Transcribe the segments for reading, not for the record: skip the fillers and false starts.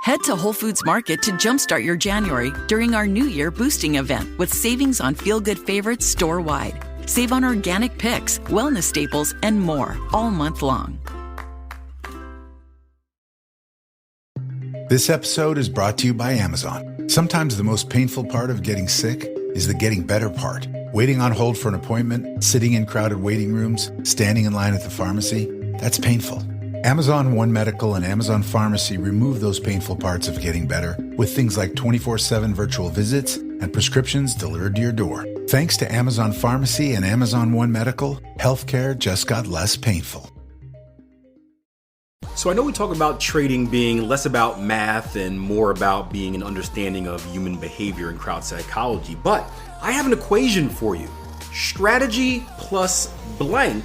Head to Whole Foods Market to jumpstart your January during our New Year boosting event with savings on feel-good favorites store-wide. Save on organic picks, wellness staples, and more all month long. This episode is brought to you by Amazon. Sometimes the most painful part of getting sick is the getting better part. Waiting on hold for an appointment, sitting in crowded waiting rooms, standing in line at the pharmacy, that's painful. Amazon One Medical and Amazon Pharmacy remove those painful parts of getting better with things like 24/7 virtual visits and prescriptions delivered to your door. Thanks to Amazon Pharmacy and Amazon One Medical, healthcare just got less painful. So I know we talk about trading being less about math and more about being an understanding of human behavior and crowd psychology, but I have an equation for you. Strategy plus blank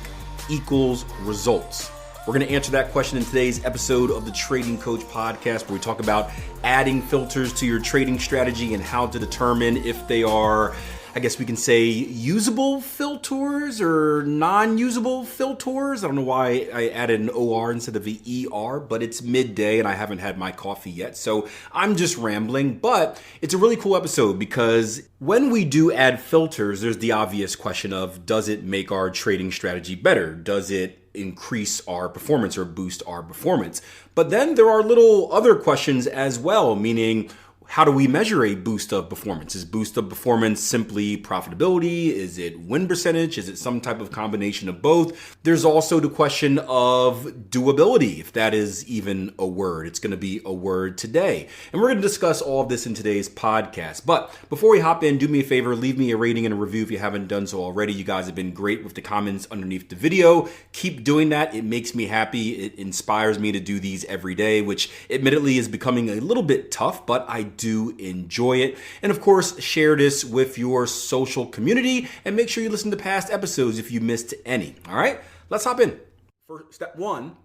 equals results. We're going to answer that question in today's episode of the Trading Coach Podcast, where we talk about adding filters to your trading strategy and how to determine if they are, I guess we can say, usable filters or non-usable filters. I don't know why I added an OR instead of the ER, but it's midday and I haven't had my coffee yet, so I'm just rambling. But it's a really cool episode because when we do add filters, there's the obvious question of, does it make our trading strategy better? Does it increase our performance or boost our performance? But then there are little other questions as well, meaning, how do we measure a boost of performance? Is boost of performance simply profitability? Is it win percentage? Is it some type of combination of both? There's also the question of doability, if that is even a word. It's going to be a word today. And we're going to discuss all of this in today's podcast. But before we hop in, do me a favor, leave me a rating and a review if you haven't done so already. You guys have been great with the comments underneath the video. Keep doing that. It makes me happy. It inspires me to do these every day, which admittedly is becoming a little bit tough, but I do enjoy it. And of course, share this with your social community and make sure you listen to past episodes if you missed any. All right, let's hop in. For step one,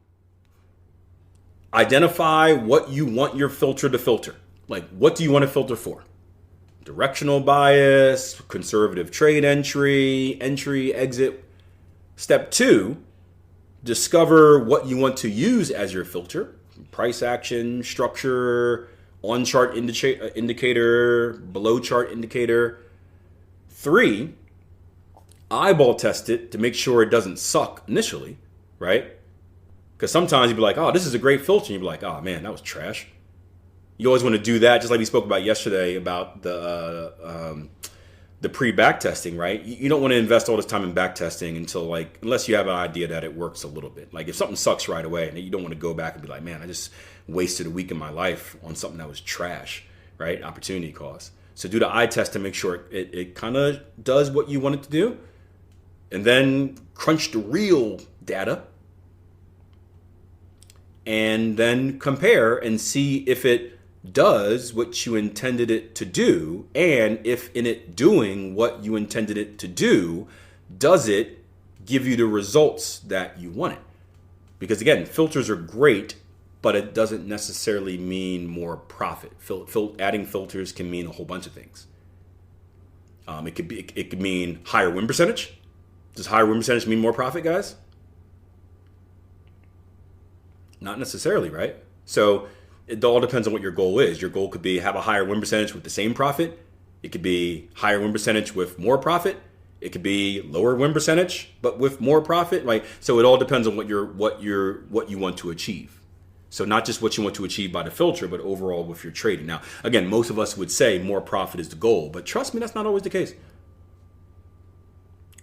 identify what you want your filter to filter. Like, what do you want to filter for? Directional bias, conservative trade entry, exit. Step two, discover what you want to use as your filter. Price action, structure, on-chart indicator, below-chart indicator. 3, eyeball test it to make sure it doesn't suck initially, right? Because sometimes you'd be like, oh, this is a great filter. And you'd be like, oh, man, that was trash. You always want to do that, just like we spoke about yesterday about the pre-back testing, right? You don't want to invest all this time in back testing unless you have an idea that it works a little bit. Like if something sucks right away, and you don't want to go back and be like, man, I just wasted a week of my life on something that was trash, right? Opportunity cost. So do the eye test to make sure it kind of does what you want it to do. And then crunch the real data. And then compare and see if it does what you intended it to do, and if in it doing what you intended it to do, does it give you the results that you wanted? Because again, filters are great, but it doesn't necessarily mean more profit. Adding filters can mean a whole bunch of things. It could mean higher win percentage. Does higher win percentage mean more profit, guys? Not necessarily, right? So it all depends on what your goal is. Your goal could be have a higher win percentage with the same profit. It could be higher win percentage with more profit. It could be lower win percentage but with more profit, right? So it all depends on what you want to achieve. So not just what you want to achieve by the filter, but overall with your trading. Now, again, most of us would say more profit is the goal, but trust me, that's not always the case.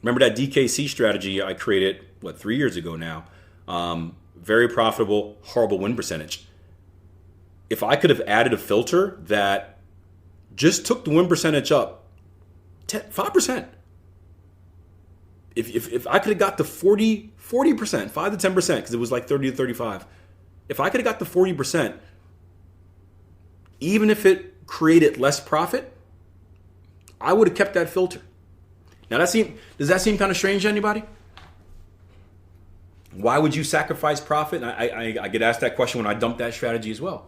Remember that DKC strategy I created, 3 years ago now? Very profitable, horrible win percentage. If I could have added a filter that just took the win percentage up 5%, if I could have got the 40%, 5 to 10%, because it was like 30 to 35, if I could have got the 40%, even if it created less profit, I would have kept that filter. Now, does that seem kind of strange to anybody? Why would you sacrifice profit? I get asked that question when I dump that strategy as well.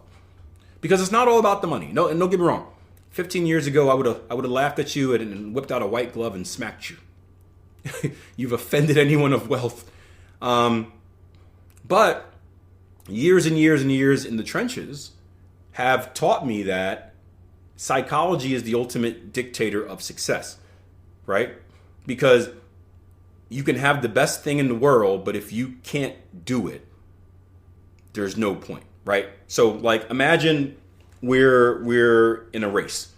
Because it's not all about the money. No, and don't get me wrong. 15 years ago, I would have laughed at you and whipped out a white glove and smacked you. You've offended anyone of wealth. But years and years and years in the trenches, have taught me that psychology is the ultimate dictator of success, right? Because you can have the best thing in the world, but if you can't do it, there's no point, right? So like imagine we're in a race.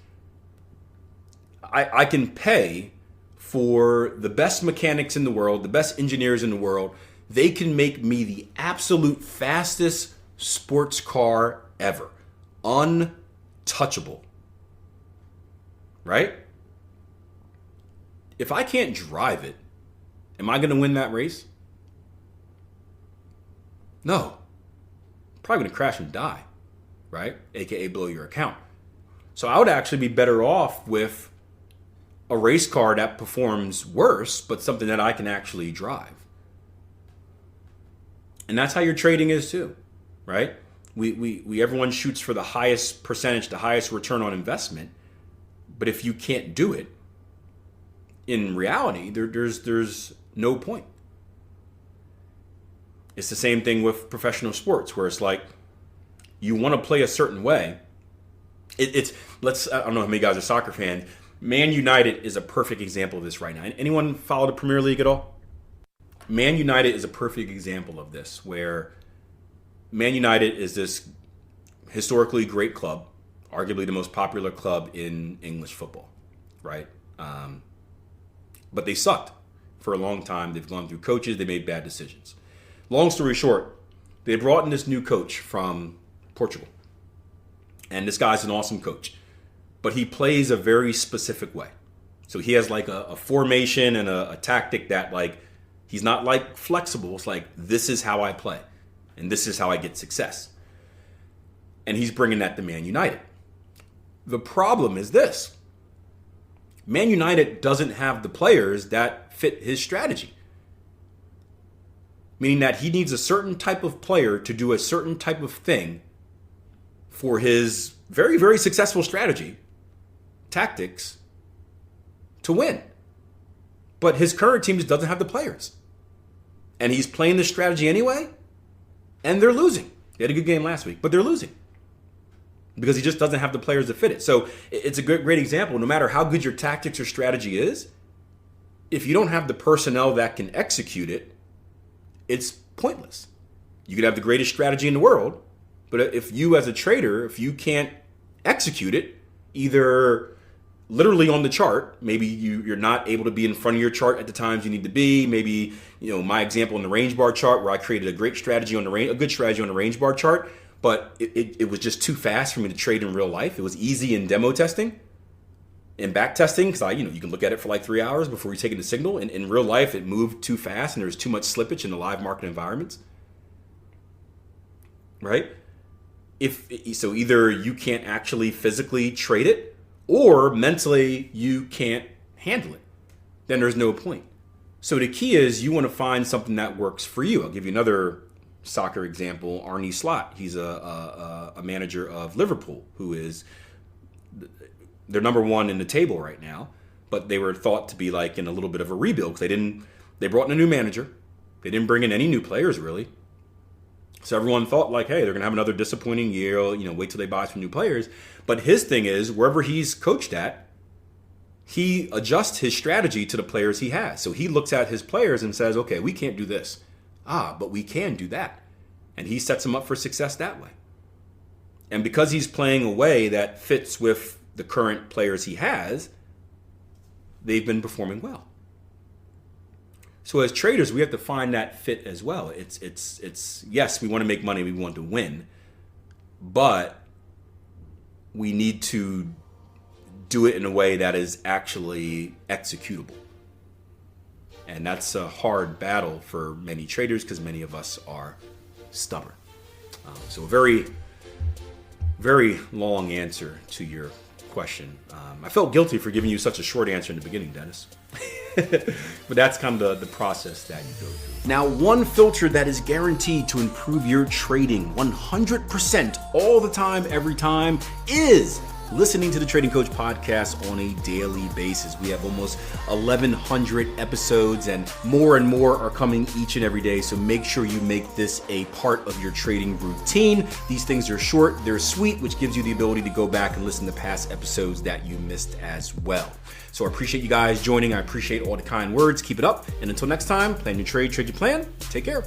I can pay for the best mechanics in the world, the best engineers in the world. They can make me the absolute fastest sports car ever. Untouchable. Right? If I can't drive it, am I going to win that race? No. Probably going to crash and die. Right? AKA blow your account. So I would actually be better off with a race car that performs worse, but something that I can actually drive. And that's how your trading is too, right? We everyone shoots for the highest percentage, the highest return on investment. But if you can't do it, in reality, there's no point. It's the same thing with professional sports, where it's like you want to play a certain way. I don't know how many guys are soccer fans. Man United is a perfect example of this right now. Anyone follow the Premier League at all? Man United is a perfect example of this, where Man United is this historically great club, arguably the most popular club in English football, right? But they sucked for a long time. They've gone through coaches. They made bad decisions. Long story short, they brought in this new coach from Portugal. And this guy's an awesome coach. But he plays a very specific way. So he has like a formation and a tactic that like, he's not like flexible. It's like, this is how I play. And this is how I get success. And he's bringing that to Man United. The problem is this. Man United doesn't have the players that fit his strategy. Meaning that he needs a certain type of player to do a certain type of thing for his very, very successful strategy, tactics, to win. But his current team just doesn't have the players. And he's playing this strategy anyway, and they're losing. They had a good game last week, but they're losing. Because he just doesn't have the players to fit it. So it's a great example. No matter how good your tactics or strategy is, if you don't have the personnel that can execute it, it's pointless. You could have the greatest strategy in the world, but if you as a trader, if you can't execute it, either literally on the chart, maybe you're not able to be in front of your chart at the times you need to be. Maybe, my example in the range bar chart where I created a good strategy on the range bar chart, but it was just too fast for me to trade in real life. It was easy in demo testing and back testing because you can look at it for like 3 hours before you take it to signal. In real life, it moved too fast and there's too much slippage in the live market environments. Right? So either you can't actually physically trade it, or mentally you can't handle it. Then there's no point. So the key is you want to find something that works for you. I'll give you another soccer example. Arne Slot. He's a manager of Liverpool, who is they're number one in the table right now, but they were thought to be like in a little bit of a rebuild because they brought in a new manager. They didn't bring in any new players really. So everyone thought like, hey, they're going to have another disappointing year, wait till they buy some new players. But his thing is, wherever he's coached at, he adjusts his strategy to the players he has. So he looks at his players and says, okay, we can't do this. But we can do that. And he sets them up for success that way. And because he's playing a way that fits with the current players he has, they've been performing well. So as traders, we have to find that fit as well. It's yes, we want to make money, we want to win, but we need to do it in a way that is actually executable. And that's a hard battle for many traders because many of us are stubborn. So a very, very long answer to your question. I felt guilty for giving you such a short answer in the beginning, Dennis. But that's kind of the process that you go through. Now, one filter that is guaranteed to improve your trading 100% all the time, every time, is listening to the Trading Coach podcast on a daily basis. We have almost 1,100 episodes and more are coming each and every day. So make sure you make this a part of your trading routine. These things are short, they're sweet, which gives you the ability to go back and listen to past episodes that you missed as well. So I appreciate you guys joining. I appreciate all the kind words. Keep it up. And until next time, plan your trade, trade your plan. Take care.